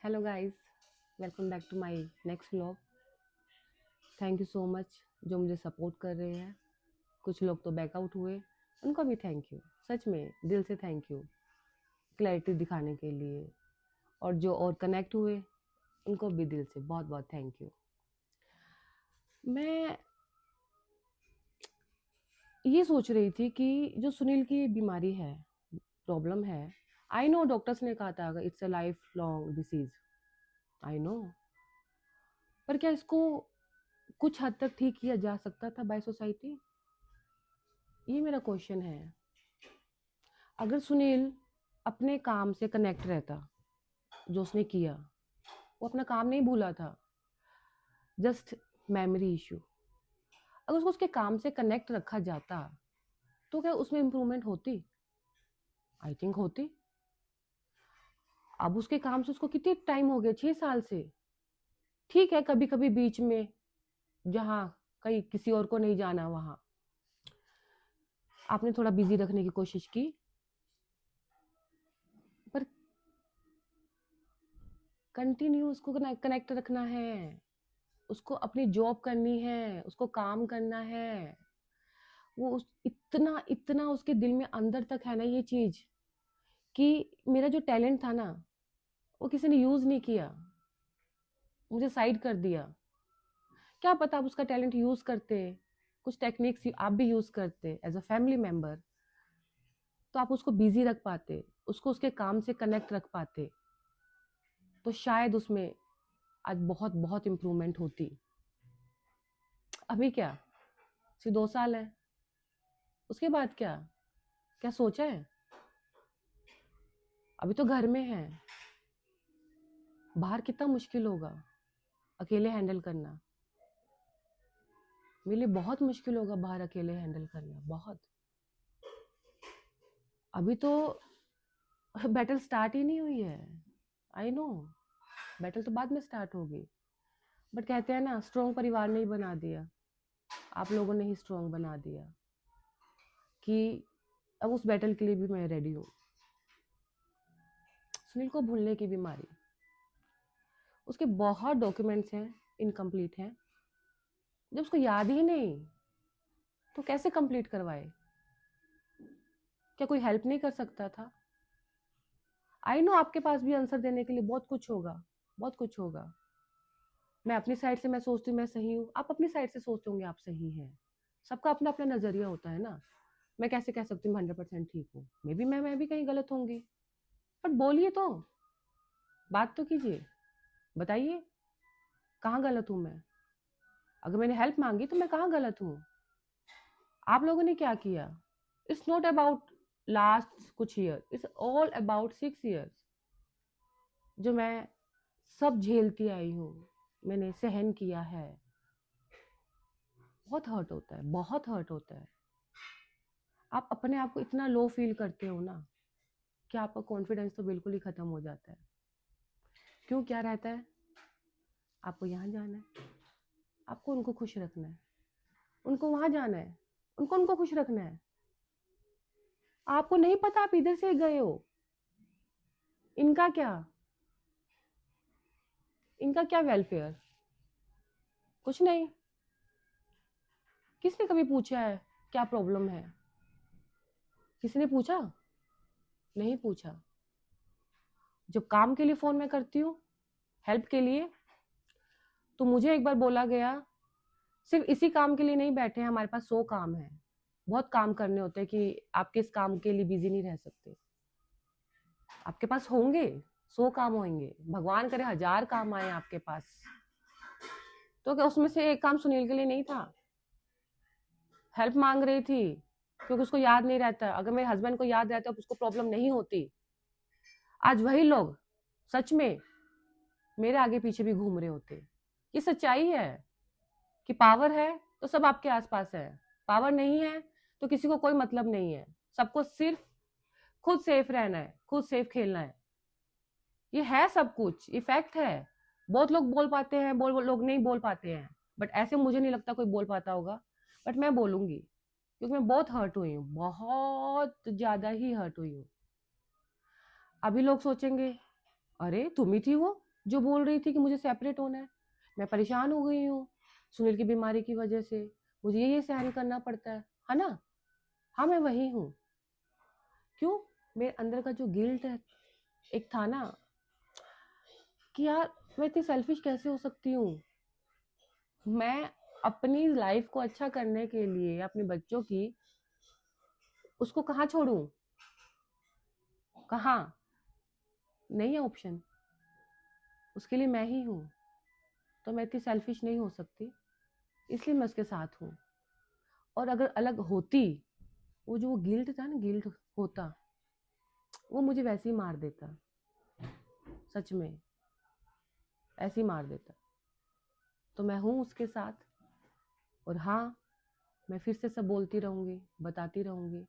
Hello guys, welcome back to my next vlog. Thank you so much जो मुझे support कर रहे हैं। कुछ लोग तो बैकआउट हुए, उनको भी थैंक यू, सच में दिल से थैंक यू क्लैरिटी दिखाने के लिए। और जो और कनेक्ट हुए उनको भी दिल से बहुत बहुत थैंक यू। मैं ये सोच रही थी कि जो सुनील की बीमारी है, प्रॉब्लम है, आई नो डॉक्टर्स ने कहा था it's a life long disease, I know, पर क्या इसको कुछ हद तक ठीक किया जा सकता था बाय सोसाइटी? ये मेरा क्वेश्चन है। अगर सुनील अपने काम से कनेक्ट रहता, जो उसने किया, वो अपना काम नहीं भूला था, जस्ट मेमोरी इशू, अगर उसको उसके काम से कनेक्ट रखा जाता तो क्या उसमें इम्प्रूवमेंट होती? आई थिंक होती। अब उसके काम से उसको कितने टाइम हो गया, 6 साल से। ठीक है, कभी कभी बीच में जहाँ कहीं किसी और को नहीं जाना, वहां आपने थोड़ा बिजी रखने की कोशिश की, पर कंटिन्यू उसको कनेक्ट रखना है। उसको अपनी जॉब करनी है, उसको काम करना है। वो इतना इतना उसके दिल में अंदर तक है ना ये चीज, कि मेरा जो टैलेंट था ना, वो किसी ने यूज नहीं किया, मुझे साइड कर दिया। क्या पता आप उसका टैलेंट यूज करते, कुछ टेक्निक्स आप भी यूज करते एज अ फैमिली मेंबर, तो आप उसको बिजी रख पाते, उसको उसके काम से कनेक्ट रख पाते, तो शायद उसमें आज बहुत बहुत इम्प्रूवमेंट होती। अभी क्या, सिर्फ 2 साल है, उसके बाद क्या? क्या सोचा है? अभी तो घर में है, बाहर कितना मुश्किल होगा अकेले हैंडल करना। मेरे लिए बहुत मुश्किल होगा बाहर अकेले हैंडल करना, बहुत। अभी तो बैटल स्टार्ट ही नहीं हुई है, आई नो, बैटल तो बाद में स्टार्ट होगी। बट कहते हैं ना, स्ट्रॉन्ग परिवार ने ही बना दिया, आप लोगों ने ही स्ट्रॉन्ग बना दिया, कि अब उस बैटल के लिए भी मैं रेडी हूँ। सुनील को भूलने की बीमारी, उसके बहुत डॉक्यूमेंट्स हैं, इनकम्प्लीट हैं। जब उसको याद ही नहीं तो कैसे कंप्लीट करवाए? क्या कोई हेल्प नहीं कर सकता था? आई नो आपके पास भी आंसर देने के लिए बहुत कुछ होगा, बहुत कुछ होगा। मैं अपनी साइड से मैं सोचती हूँ मैं सही हूँ, आप अपनी साइड से सोचते होंगे आप सही हैं। सबका अपना अपना नजरिया होता है ना। मैं कैसे कह सकती हूँ 100% ठीक हूँ? मैं भी कहीं गलत होंगी। बट बोलिए तो, बात तो कीजिए, बताइए कहाँ गलत हूँ मैं। अगर मैंने हेल्प मांगी तो मैं कहाँ गलत हूँ? आप लोगों ने क्या किया? इट्स नॉट अबाउट लास्ट कुछ year, it's all about 6 years, जो मैं सब झेलती आई हूँ, मैंने सहन किया है। बहुत हर्ट होता है, बहुत हर्ट होता है। आप अपने आप को इतना लो फील करते हो ना, कि आपका कॉन्फिडेंस तो बिल्कुल ही खत्म हो जाता है। क्यों, क्या रहता है? आपको यहाँ जाना है, आपको उनको खुश रखना है, उनको वहां जाना है, उनको उनको खुश रखना है। आपको नहीं पता आप इधर से गए हो, इनका क्या, इनका क्या वेलफेयर? कुछ नहीं। किसने कभी पूछा है क्या प्रॉब्लम है? किसी ने पूछा? नहीं पूछा। जब काम के लिए फोन मैं करती हूँ, हेल्प के लिए, तो मुझे एक बार बोला गया, सिर्फ इसी काम के लिए नहीं बैठे हैं, हमारे पास 100 काम है, बहुत काम करने होते हैं, कि आप किस काम के लिए बिजी नहीं रह सकते। आपके पास होंगे 100 काम होंगे, भगवान करे 1000 काम आए आपके पास, तो क्या उसमें से एक काम सुनील के लिए नहीं था? हेल्प मांग रही थी क्योंकि उसको याद नहीं रहता। अगर मेरे हस्बैंड को याद रहता तो उसको प्रॉब्लम नहीं होती। आज वही लोग सच में मेरे आगे पीछे भी घूम रहे होते। ये सच्चाई है कि पावर है तो सब आपके आसपास है, पावर नहीं है तो किसी को कोई मतलब नहीं है। सबको सिर्फ खुद सेफ रहना है, खुद सेफ खेलना है। ये है सब कुछ, इफेक्ट है। बहुत लोग बोल पाते हैं, बहुत लोग नहीं बोल पाते हैं, बट ऐसे मुझे नहीं लगता कोई बोल पाता होगा। बट मैं बोलूंगी, क्योंकि मैं बहुत हर्ट हुई हूँ, बहुत ज्यादा ही हर्ट हुई हूँ। अभी लोग सोचेंगे, अरे तुम ही थी वो जो बोल रही थी कि मुझे सेपरेट होना है, मैं परेशान हो गई हूँ सुनील की बीमारी की वजह से, मुझे ये सहन करना पड़ता है ना। हाँ मैं वही हूँ। क्यों? मेरे अंदर का जो गिल्ट है एक था ना कि यार मैं इतनी सेल्फिश कैसे हो सकती हूँ। मैं अपनी लाइफ को अच्छा करने के लिए अपने बच्चों की उसको कहाँ छोड़ूं? कहाँ? नहीं है ऑप्शन, उसके लिए मैं ही हूँ। तो मैं इतनी सेल्फिश नहीं हो सकती, इसलिए मैं उसके साथ हूँ। और अगर अलग होती, वो जो गिल्ट था ना, गिल्ट होता, वो मुझे वैसे ही मार देता, सच में ऐसे ही मार देता। तो मैं हूँ उसके साथ। और हाँ, मैं फिर से सब बोलती रहूँगी, बताती रहूँगी।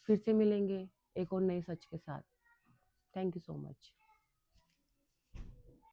फिर से मिलेंगे एक और नए सच के साथ। Thank you so much.